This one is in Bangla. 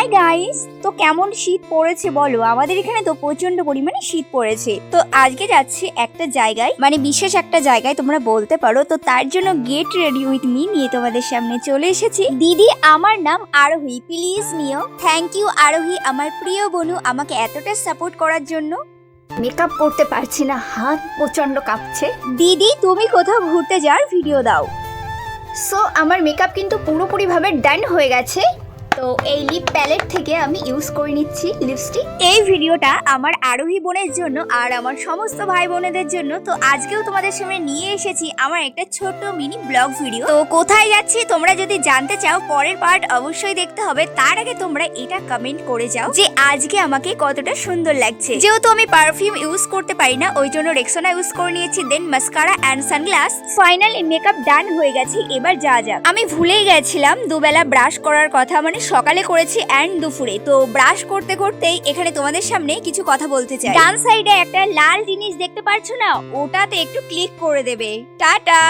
হাই গাইস, তো কেমন শীত পড়েছে বলো? আমাদের এখানে তো প্রচন্ড পরিমাণে শীত পড়েছে। তো আজকে যাচ্ছি একটা জায়গায়, মানে বিশেষ একটা জায়গায় তোমরা বলতে পারো। তো তার জন্য গেট রেডি উইথ মি নিয়ে তোমাদের সামনে চলে এসেছি। দিদি, আমার নাম আরোহী, প্লিজ নিও। থ্যাংক ইউ আরোহী, আমার প্রিয় বনু, আমাকে এতটা সাপোর্ট করার জন্য। মেকআপ করতে পারছি না, হাত প্রচন্ড কাঁপছে। দিদি, তুমি কোথাও ঘুরতে যাওয়ার ভিডিও দাও। সো আমার মেকআপ কিন্তু পুরোপুরিভাবে ডান হয়ে গেছে। তো এই লিপ প্যালেট থেকে আমি ইউজ করে নিচ্ছি লিপস্টিক। এই ভিডিওটা আমার আরোহী বোনের জন্য আর আমার সমস্ত ভাই বোনেদের জন্য। তো আজকেও তোমাদের সামনে নিয়ে এসেছি আমার একটা ছোট মিনি ব্লগ ভিডিও। তো কোথায় যাচ্ছি তোমরা যদি জানতে চাও, পরের পার্ট অবশ্যই দেখতে হবে। তার আগে তোমরা এটা কমেন্ট করে যাও যে আজকে আমাকে কতটা সুন্দর লাগছে। যেহেতু আমি পারফিউম ইউজ করতে পারি না, ওই জন্য রেক্সোনা ইউজ করে নিয়েছি, then mascara and sunglass. Finally makeup done হয়ে গেছে, এবার যা যাক। আমি ভুলেই গেছিলাম দুবেলা ব্রাশ করার কথা, মানে সকালে করেছি অ্যান্ড দুপুরে। তো ব্রাশ করতে করতেই এখানে তোমাদের সামনে কিছু কথা বলতে চাই। ডান সাইডে একটা লাল জিনিস দেখতে পাচ্ছ না, ওটাতে একটু ক্লিক করে দেবে। টাটা।